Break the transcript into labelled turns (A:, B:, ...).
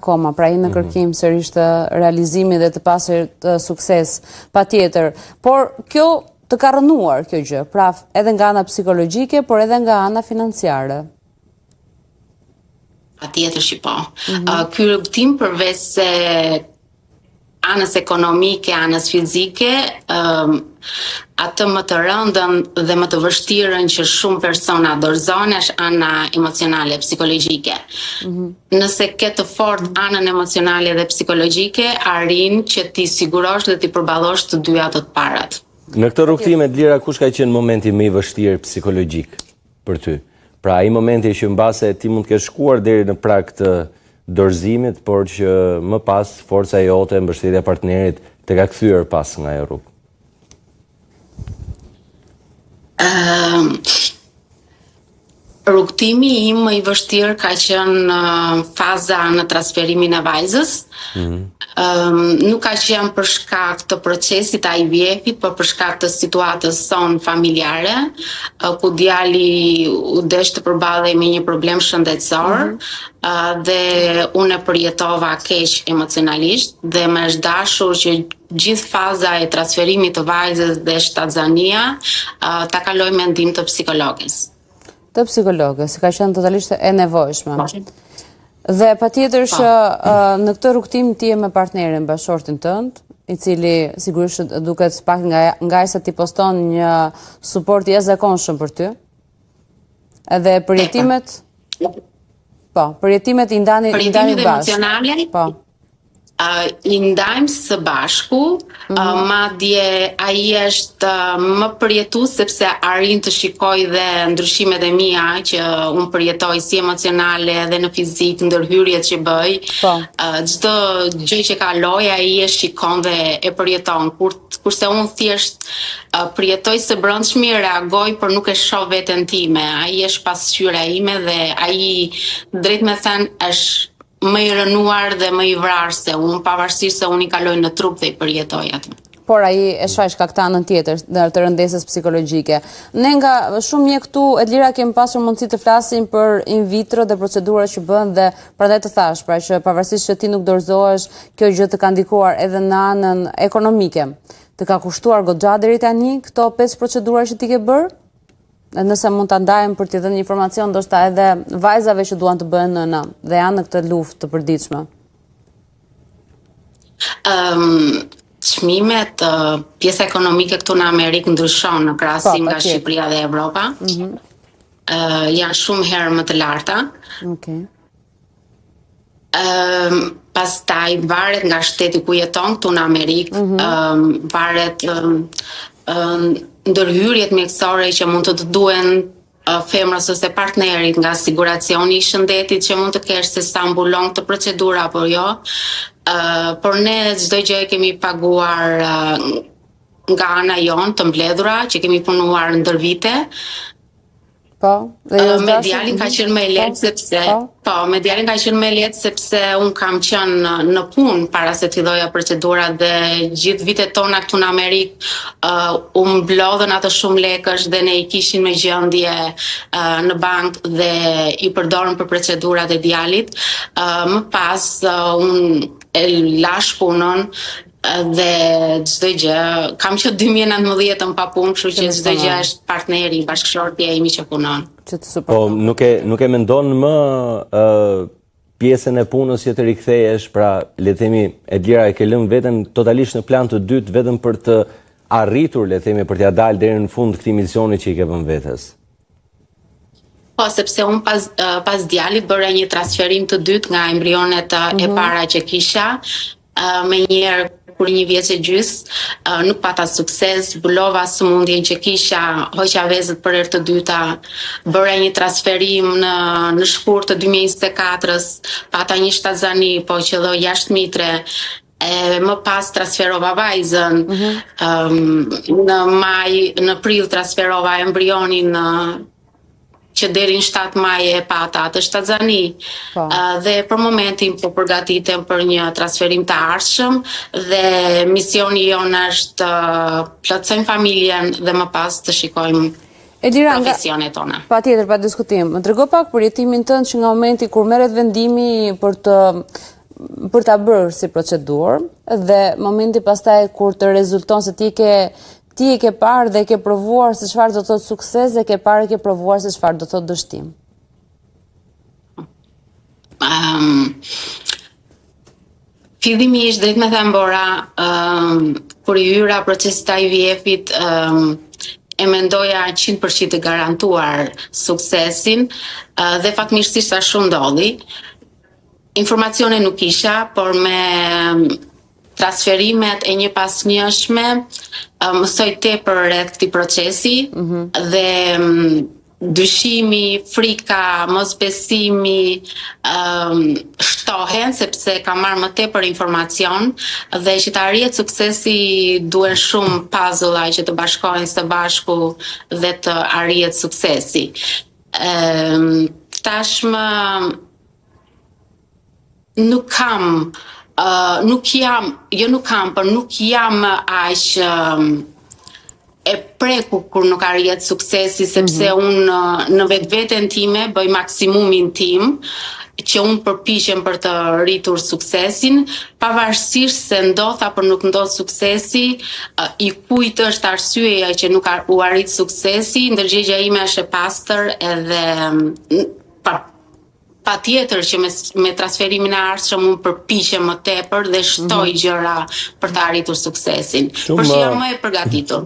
A: Koma, pra në kërkim sërish të realizimi dhe të pasur të sukses, pa tjetër. Por kjo të ka rënuar kjo gjë, pra edhe nga ana psikologjike, por edhe nga ana financiare.
B: Pa tjetër që po. Ky rrugtim përveç se anës ekonomike, anës fizike, atë më të rëndën dhe më të vështirën që shumë persona dorëzojnë është ana emocionale, psikologjike. Nëse ke të fort anën emocionale dhe psikologjike, arrin që ti sigurosh dhe ti përballosh të dyja të parat.
C: Në këtë rrugtim Edlira, kush ka qenë momenti më i vështirë psikologjik për ty? Pra, ai momenti që mbase ti mund të kesh shkuar deri në prag të dorëzimit, por që më pas forca jote, mbështetja partnerit të ka kthyer pas nga ajo rrugë.
B: Rrugtimi im më i vështirë ka qenë faza në transferimin e vajzës. Nuk ka qenë për shkak të procesit IVF-it, por për shkak të situatës sonë familjare, ku djali u desh të përballej me një problem shëndetësor, dhe unë e përjetova keq emocionalisht dhe më është dashur që gjithë faza e transferimit të vajzës dhe shtatzania ta kaloj me ndihmë të psikologës.
A: Të psikologës, ka qenë totalisht e nevojshme. Dhe patjetër që në këtë rrugtim ti je me partnerin, bashkëshortin tënd, i cili sigurisht duket pak nga sa ti poston një suport jashtëzakonshëm për ty. Edhe përjetimet, po, përjetimet i ndani bashkë. Po.
B: I ndajmë së bashku, madje ai është më përjetues sepse arrin të shikoj dhe ndryshimet e mia që unë përjetoj si emocionale dhe në fizik, ndërhyrjet që bëj. Çdo gjë që kaloj ai e shikon dhe e përjeton. Kurse unë thjesht përjetoj së brendshmi, reagoj, por nuk e shoh veten time. Ai është pasqyra ime dhe ai drejt me thënë është më i rënuar dhe më i vrarë se unë, pavarësisht se unë i kaloj në trup dhe i përjetoj atë.
A: Por ai e shfaq ka këtë anën tjetër të rëndesës psikologjike. Ne nga shumë mjek këtu, Edlira, kemi pasur mundësi të flasim për in vitro dhe procedurat që bën dhe prandaj të thash, pra që pavarësisht që ti nuk dorëzohesh, kjo gjë të ka ndikuar edhe në anën ekonomike. Të ka kushtuar goxha deri tani këto 5 procedura që ti ke bërë? Nëse mund të ndajmë për t'i dhënë një informacion, ndoshta edhe vajzave që duan të bëhen nëna dhe janë në këtë luftë të përditshme.
B: Çmimet, pjesa ekonomike këtu në Amerikë ndryshon në krahasim nga Shqipëria dhe Evropa. Janë shumë herë më të larta. Pastaj varet nga shteti ku jeton këtu në Amerikë, varet ndërhyrjet mjekësore që mund të duhen femrës ose partnerit, nga siguracioni i shëndetit që mund të kesh se sa mbulon këtë procedura apo jo. Por ne çdo gjë e kemi paguar nga ana jon të mbledhura që kemi punuar ndër vite. Me djalin ka qenë më lehtë sepse me djalin ka qenë më lehtë sepse un kam qenë në punë para se të filloja procedurat dhe gjithë vitet tona këtu në Amerikë u mblodhën ato shumë lekësh dhe ne i kishin me gjendje në bank dhe i përdorën për procedurat e djalit. Më pas un e lash punën dhe çdo gjë, kam qenë 2019 pa punë, kështu që çdo gjë është partneri, bashkëshorti imi që punon.
C: Po nuk e mendon më pjesën e punës që të rikthehesh, pra le të themi Edlira e ke lënë veten totalisht në plan të dytë vetëm për të arritur, le të themi, për t'ia dalë deri në fund këtij misioni që i ke vënë vetes.
B: Po, sepse unë pas djalit bëra një transferim të dytë nga embrionet e para që kisha, me njerë kur 1 vjeç e gjys, nuk pata sukses, zbulova sëmundjen që kisha, hoqa vezët për herë të dyta, bëra një transferim në shkurt të 2024-s, pata një shtatzani, po që do jashtë mitre, më pas transferova vajzën, në prill transferova embrionin që deri në 7 maj e pata atë shtatzani. Dhe për momentin po përgatitem për një transferim të ardhshëm dhe misioni jonë është plotësojmë familjen dhe më pas të shikojmë profesionet tona.
A: Patjetër, pa diskutim. Më trego pak për jetimin tënd që nga momenti kur merret vendimi për të për ta bërë si procedurë dhe momenti pastaj kur të rezulton se ti e ke parë dhe ke provuar se çfarë do të thotë sukses dhe ke parë e ke provuar se çfarë do të thotë dështim.
B: Fillimisht, drejt me thënë Bora, kur i hyra procesit IVF-it, e mendoja 100% të garantuar suksesin dhe fatmirësisht ashtu ndodhi. Informacione nuk isha, por me transferimet e një pas njëshme mësoj tepër rreth këtij procesi dhe dyshimi, frika, mosbesimi shtohen sepse kam marrë më tepër informacion dhe që të arrihet suksesi duhen shumë puzzle-a që të bashkohen së bashku dhe të arrihet suksesi. Tashmë nuk jam aq e preku kur nuk arrihet suksesi, sepse unë në vetveten time bëj maksimumin tim, që unë përpiqem për të rritur suksesin, pavarësisht se ndodh apo nuk ndodh suksesi, i kujt është arsyeja që nuk u arrit suksesi, ndërgjegjja ime është e pastër edhe patjetër që me transferimin e ardhshëm unë përpiqem më tepër dhe shtoj gjëra për të arritur suksesin. Por që jam më e përgatitur.